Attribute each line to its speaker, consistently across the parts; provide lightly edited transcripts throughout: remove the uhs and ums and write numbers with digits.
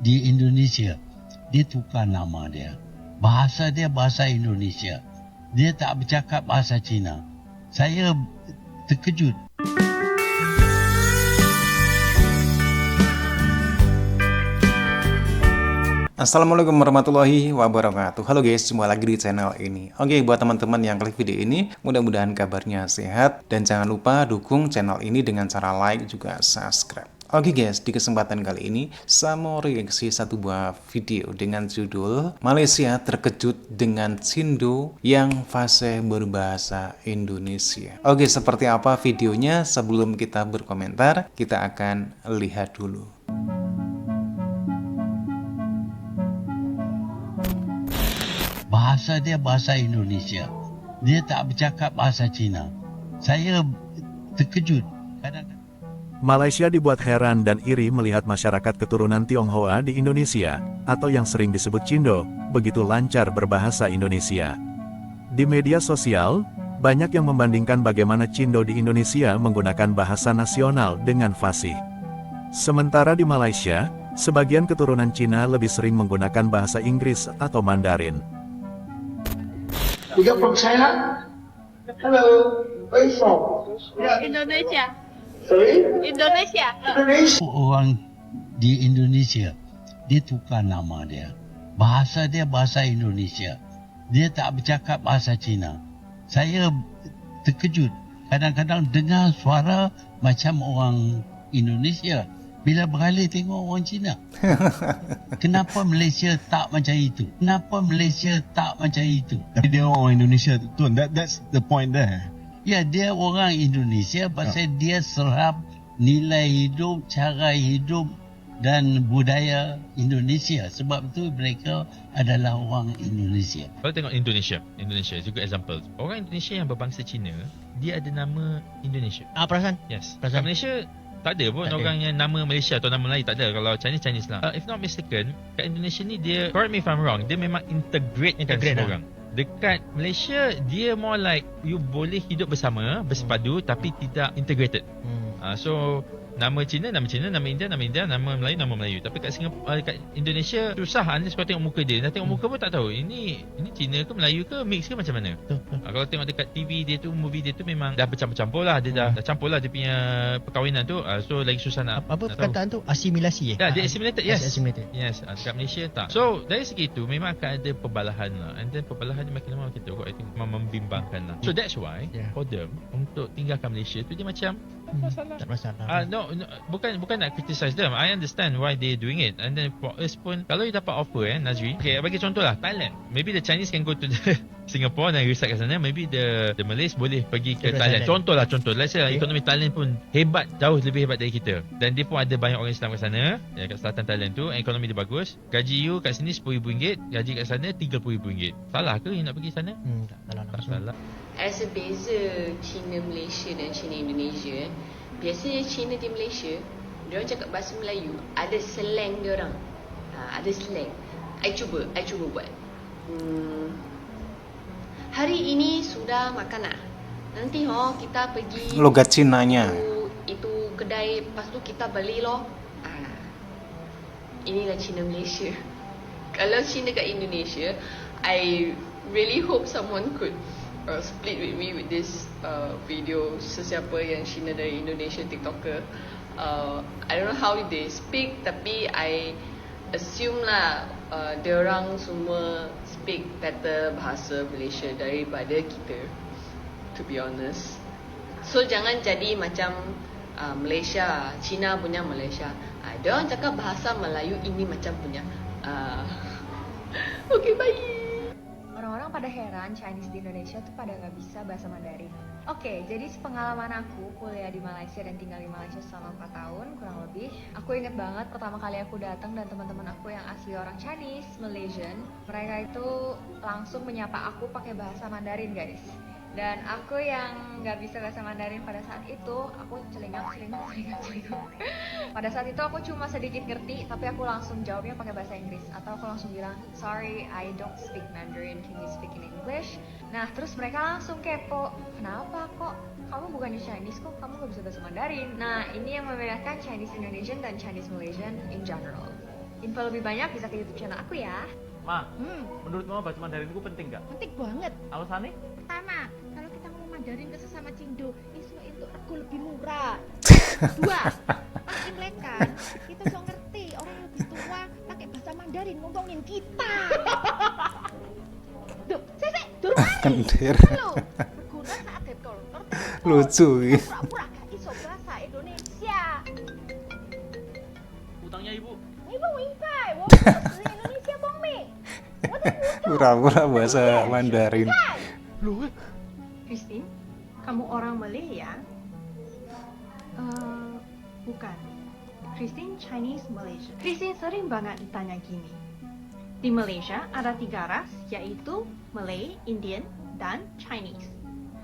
Speaker 1: di Indonesia, dia tukar nama dia. Bahasa dia bahasa Indonesia. Dia tak bercakap bahasa Cina. Saya terkejut.
Speaker 2: Assalamualaikum warahmatullahi wabarakatuh. Halo guys, jumpa lagi di channel ini. Oke, buat teman-teman yang klik video ini, mudah-mudahan kabarnya sehat. Dan jangan lupa dukung channel ini dengan cara like juga subscribe. Oke guys, di kesempatan kali ini saya mau reaksi satu buah video dengan judul Malaysia terkejut dengan Cindo yang fasih berbahasa Indonesia. Oke, seperti apa videonya? Sebelum kita berkomentar, kita akan lihat dulu.
Speaker 1: Bahasa dia bahasa Indonesia. Dia tak bercakap bahasa Cina. Saya terkejut. Kadang-kadang
Speaker 3: Malaysia dibuat heran dan iri melihat masyarakat keturunan Tionghoa di Indonesia, atau yang sering disebut Cindo, begitu lancar berbahasa Indonesia. Di media sosial, banyak yang membandingkan bagaimana Cindo di Indonesia menggunakan bahasa nasional dengan fasih. Sementara di Malaysia, sebagian keturunan Cina lebih sering menggunakan bahasa Inggris atau Mandarin.
Speaker 4: You got from China? Hello. Where you from?
Speaker 5: Indonesia.
Speaker 4: Sorry?
Speaker 5: Indonesia.
Speaker 4: Indonesia.
Speaker 1: orang di Indonesia, dia tukar nama dia. Bahasa dia bahasa Indonesia. Dia tak bercakap bahasa Cina. Saya terkejut. Kadang-kadang dengar suara macam orang Indonesia. Bila beralih tengok orang Cina. Kenapa Malaysia tak macam itu? Kenapa Malaysia tak macam itu?
Speaker 6: Dia orang Indonesia tu. That's the point there.
Speaker 1: Ya, dia orang Indonesia pasal dia serap nilai hidup, cara hidup dan budaya Indonesia. Sebab itu mereka adalah orang Indonesia.
Speaker 7: Kalau tengok Indonesia juga example. Orang Indonesia yang berbangsa Cina, dia ada nama Indonesia.
Speaker 8: Perasan?
Speaker 7: Yes.
Speaker 8: Perasan.
Speaker 7: Kat Malaysia tak ada pun
Speaker 8: Tak ada.
Speaker 7: orang yang nama Malaysia atau nama Melayu, tak ada. Kalau Chinese lah. If not mistaken, kat Indonesia ni dia, correct me if I'm wrong, dia memang integrate semua
Speaker 8: lah.
Speaker 7: orang. Dekat Malaysia, dia more like you boleh hidup bersama, bersepadu tapi tidak integrated. So nama Cina, nama India, nama Melayu. Tapi kat Singapura, kat Indonesia susah unless kau tengok muka dia. Dah tengok muka pun tak tahu ini Cina ke Melayu ke, mix ke macam mana. Kalau tengok dekat TV dia tu, movie dia tu memang dah bercampur-campur lah. Dia dah campur lah dia punya perkahwinan tu. So lagi susah nak
Speaker 8: Apa
Speaker 7: nak
Speaker 8: perkataan tu? Asimilasi
Speaker 7: Ya, dia assimilated. Yes.
Speaker 8: Assimilated.
Speaker 7: Yes, dekat Malaysia tak. So dari segi tu memang akan ada perbalahan lah. And then perbalahan ni makin lama makin teruk, I think memang membimbangkan lah. So that's why for them untuk tinggalkan Malaysia tu dia macam masalah.
Speaker 8: Tak masalah.
Speaker 7: No, bukan nak criticize them. I understand why they doing it. And then for us pun, kalau you dapat offer Nazri, okay, bagi contoh lah, Thailand. Maybe the Chinese can go to the Singapore dan reside kat sana. Maybe the Malays boleh pergi ke Thailand. Contoh. Let's say ekonomi Thailand pun hebat, jauh lebih hebat dari kita. Dan dia pun ada banyak orang Islam kat sana, kat selatan Thailand tu. Ekonomi dia bagus. Gaji you kat sini RM10,000, gaji kat sana RM30,000. Salah ke you nak pergi sana? Tak salah.
Speaker 5: As a beza Cina Malaysia dan Cina Indonesia, biasanya Cina di Malaysia, diorang cakap bahasa Melayu, ada slang diorang. Ada slang. I cuba buat. Hari ini sudah makan nak. Nanti kita pergi
Speaker 2: Logat Cinanya.
Speaker 5: itu kedai, lepas tu kita beli loh. Inilah Cina Malaysia. Kalau Cina kat Indonesia, I really hope someone could split with me with this video. Sesiapa yang Cina dari Indonesia TikToker, I don't know how they speak, tapi I assume lah diorang semua speak better bahasa Malaysia daripada kita, to be honest. So jangan jadi macam Malaysia, Cina punya Malaysia. Diorang cakap bahasa Melayu ini macam punya. Okay, bye.
Speaker 9: Orang-orang pada heran Chinese di Indonesia tuh pada nggak bisa bahasa Mandarin. Oke, jadi pengalaman aku kuliah di Malaysia dan tinggal di Malaysia selama 4 tahun kurang lebih. Aku inget banget pertama kali aku datang dan teman-teman aku yang asli orang Chinese, Malaysian, mereka itu langsung menyapa aku pakai bahasa Mandarin, guys. Dan aku yang nggak bisa bahasa Mandarin pada saat itu, aku celingak. Pada saat itu aku cuma sedikit ngerti, tapi aku langsung jawabnya pakai bahasa Inggris. Atau aku langsung bilang, sorry, I don't speak Mandarin, can you speak in English? Nah, terus mereka langsung kepo, kenapa kok? Kamu bukannya Chinese kok, kamu nggak bisa bahasa Mandarin? Nah, ini yang membedakan Chinese Indonesian dan Chinese Malaysian in general. Info lebih banyak bisa ke YouTube channel aku ya.
Speaker 8: Ma, menurut Mama bahasa Mandarin itu penting nggak?
Speaker 10: Penting banget.
Speaker 8: Alasannya?
Speaker 10: Pertama, kalau kita ngomong Mandarin ke sesama Cindo, isu untuk rego lebih murah. Dua, pas Imlek kan, kita so ngerti orang yang lebih tua pakai bahasa Mandarin ngomongin kita. Duh, sese, durung mari.
Speaker 2: Kendir.
Speaker 10: Halo, berguna saat debt collector.
Speaker 2: Lucu ini.
Speaker 10: Pura-pura gak iso bahasa Indonesia.
Speaker 8: Utangnya Ibu.
Speaker 10: Ibu wifi, wong asli Indonesia bong mi.
Speaker 2: Pura-pura bahasa Mandarin.
Speaker 8: Loh,
Speaker 11: Christine, kamu orang Malay ya? Bukan. Christine Chinese Malaysia. Christine sering banget ditanya gini. Di Malaysia ada 3 ras, yaitu Malay, Indian, dan Chinese.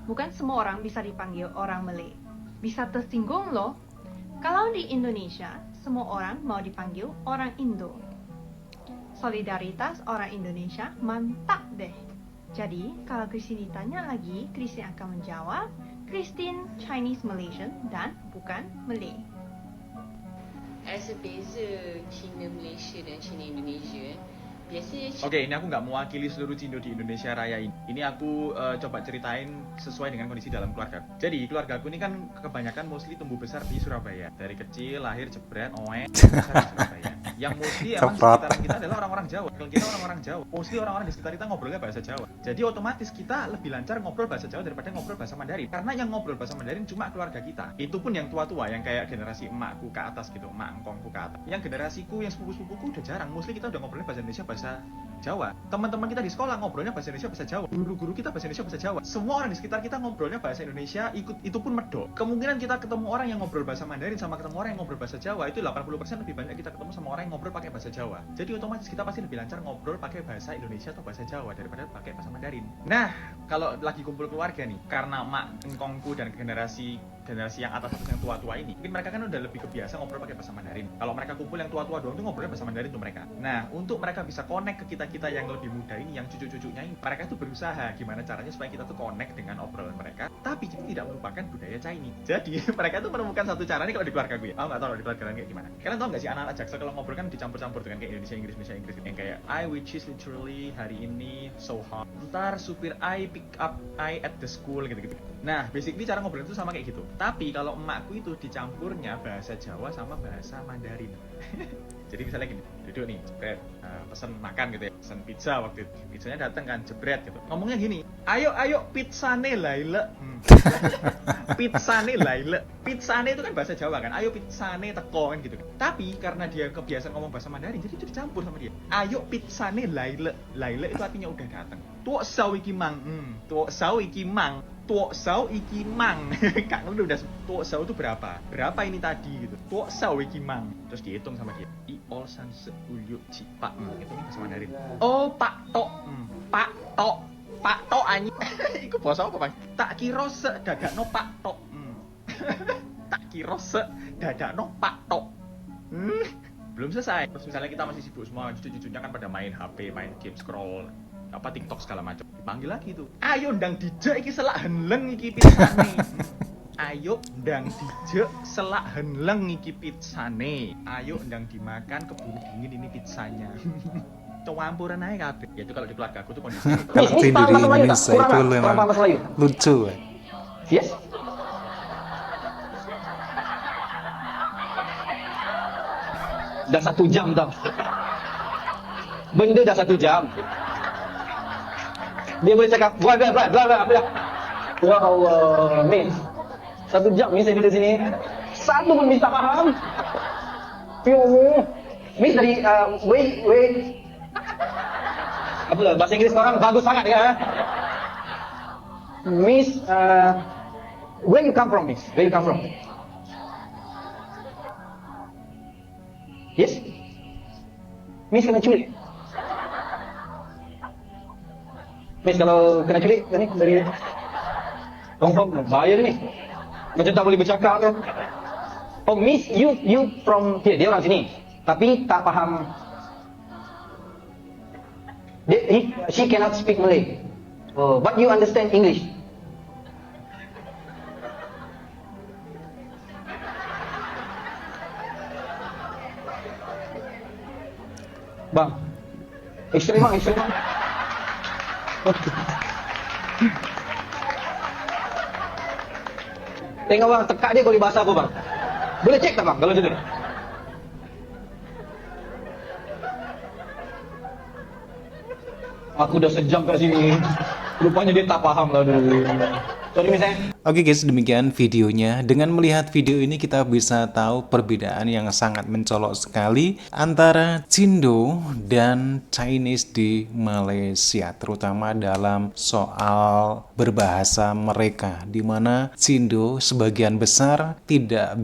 Speaker 11: Bukan semua orang bisa dipanggil orang Malay. Bisa tersinggung loh. Kalau di Indonesia, semua orang mau dipanggil orang Indo. Solidaritas orang Indonesia mantap deh. Jadi, kalau Christine ditanya lagi, Christine akan menjawab, Christine Chinese Malaysian dan bukan Malay.
Speaker 5: As a beza Cina Malaysia dan Cina Indonesia, biasanya
Speaker 8: Oke, ini aku nggak mewakili seluruh Cindo di Indonesia Raya ini. Ini aku coba ceritain sesuai dengan kondisi dalam keluarga. Jadi, keluarga aku ini kan kebanyakan mostly tumbuh besar di Surabaya. Dari kecil, lahir, jebret, besar di Surabaya. Yang mostly emang sekitaran kita adalah orang-orang Jawa. Kalau kita orang-orang Jawa, mostly orang-orang di sekitar kita ngobrolnya bahasa Jawa. Jadi otomatis kita lebih lancar ngobrol bahasa Jawa daripada ngobrol bahasa Mandarin. Karena yang ngobrol bahasa Mandarin cuma keluarga kita. Itu pun yang tua-tua, yang kayak generasi emakku ke atas gitu, emak engkongku ke atas. Yang generasiku, yang sepupu-sepupuku udah jarang. Mostly kita udah ngobrolnya bahasa Indonesia, bahasa Jawa. Teman-teman kita di sekolah ngobrolnya bahasa Indonesia, bahasa Jawa. Guru-guru kita bahasa Indonesia, bahasa Jawa. Semua orang di sekitar kita ngobrolnya bahasa Indonesia, itu pun medok. Kemungkinan kita ketemu orang yang ngobrol bahasa Mandarin sama ketemu orang yang ngobrol bahasa Jawa itu 80% lebih banyak kita ketemu sama orang yang ngobrol pakai bahasa Jawa. Jadi otomatis kita pasti lebih lancar ngobrol pakai bahasa Indonesia atau bahasa Jawa daripada pakai bahasa Mandarin. Nah, kalau lagi kumpul keluarga nih, karena mak engkongku dan generasi yang atas yang tua-tua ini, mungkin mereka kan udah lebih kebiasa ngobrol pakai bahasa Mandarin. Kalau mereka kumpul yang tua-tua doang tuh ngobrolnya bahasa Mandarin tuh mereka. Nah, untuk mereka bisa connect ke kita-kita yang lebih muda ini, yang cucu-cucunya ini, mereka tuh berusaha gimana caranya supaya kita tuh connect dengan obrolan mereka, tapi kita tidak melupakan budaya Chinese. Jadi, mereka tuh menemukan satu cara nih kalau di keluarga gue. Nggak tahu kalau di keluarga kalian kayak gimana. Kalian tahu nggak sih anak-anak Jaksel kalau ngobrol kan dicampur-campur dengan kayak Indonesia Inggris yang kayak I which is literally hari ini so hot. Ntar supir I pick up I at the school gitu-gitu. Nah, basically cara ngobrol itu sama kayak gitu. Tapi kalau emakku itu dicampurnya bahasa Jawa sama bahasa Mandarin. Jadi misalnya gini, duduk nih, jebret, pesen makan gitu ya, pesen pizza waktu itu. Pizzanya datang kan, jebret gitu. Ngomongnya gini, ayo pizzane laile. Pizzane laile. Pizzane itu kan bahasa Jawa kan, ayo pizzane teko kan gitu. Tapi karena dia kebiasaan ngomong bahasa Mandarin, jadi itu dicampur sama dia. Ayo pizzane laile. Laile itu artinya udah datang. Tuok sau iki mang. Tuok sau iki mang. Tuok sau iki mang. Kak lu udah tuok sau itu berapa? Berapa ini tadi gitu. Tuok sau iki mang. Terus dihitung sama dia. I ol san se ulyu ci pak. Itu bahasa Mandarin. Oh, Pak Tok. Pak Tok. Pak Tok anjing. Iku bahasa apa, Bang? Tak kira se dadakno Pak Tok. Tak kira se dadakno Pak Tok. Belum selesai. Terus misalnya kita masih sibuk semua, cucu-cucunya kan pada main HP, main game, scroll TikTok segala macam. Dipanggil lagi tuh. Ayo ndang dijek iki selak henleng iki pizzane. Ayo ndang dijek selak henleng iki pizzane. Ayo ndang dimakan keburu dingin ini pizzanya. Campuran aja kabeh. Ya itu kalau di keluarga aku tuh kondisi.
Speaker 2: Kalau di Indonesia itu memang lucu.
Speaker 4: Yes. Dah 1 jam dah. Benda dah 1 jam. Dia boleh cakap bla. Ya Allah, Miss. 1 jam Miss saya di sini. Satu pun Miss tak paham. Ya Allah. Miss dari wait. Apa lah, bahasa Inggris orang bagus sangat ya. Miss, where you come from, Miss? Where you come from? Yes? Miss kena culik. Miss kalau kena culik ni dari Hongkong bayar ni. Macam tak boleh bercakap tu. Oh Miss, you from here, dia orang sini. Tapi tak faham. She cannot speak Malay. Oh, but you understand English. Bang. Ekstrim bang, ekstrim bang. Tengok bang, tekak dia boleh bahasa apa bang? Boleh cek tak bang kalau gitu? Aku udah sejam kat sini. Rupanya dia tak paham lah dulu. Sorry misalnya.
Speaker 2: Oke guys, demikian videonya. Dengan melihat video ini kita bisa tahu perbedaan yang sangat mencolok sekali antara Cindo dan Chinese di Malaysia, terutama dalam soal berbahasa mereka, di mana Cindo sebagian besar tidak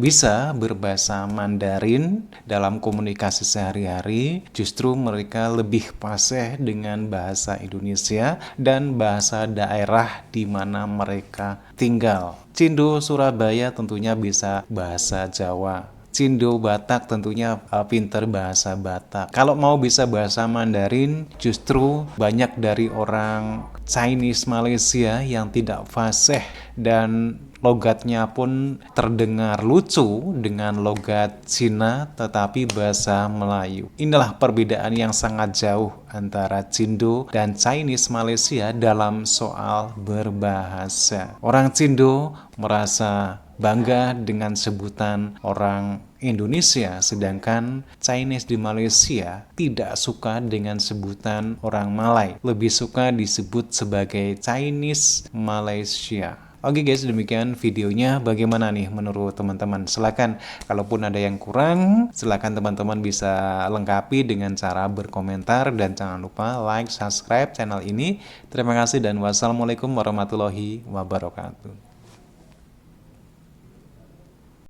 Speaker 2: bisa berbahasa Mandarin dalam komunikasi sehari-hari. Justru mereka lebih fasih dengan bahasa Indonesia dan bahasa daerah di mana mereka tinggal. Cindo Surabaya tentunya bisa bahasa Jawa. Cindo Batak tentunya pinter bahasa Batak. Kalau mau bisa bahasa Mandarin, justru banyak dari orang Chinese Malaysia yang tidak fasih dan logatnya pun terdengar lucu dengan logat Cina tetapi bahasa Melayu. Inilah perbedaan yang sangat jauh antara Cindo dan Chinese Malaysia dalam soal berbahasa. Orang Cindo merasa bangga dengan sebutan orang Indonesia, sedangkan Chinese di Malaysia tidak suka dengan sebutan orang Malay, lebih suka disebut sebagai Chinese Malaysia. Oke guys, demikian videonya. Bagaimana nih menurut teman-teman? Silakan, kalaupun ada yang kurang, silakan teman-teman bisa lengkapi dengan cara berkomentar, dan jangan lupa like, subscribe channel ini. Terima kasih dan wassalamualaikum warahmatullahi wabarakatuh.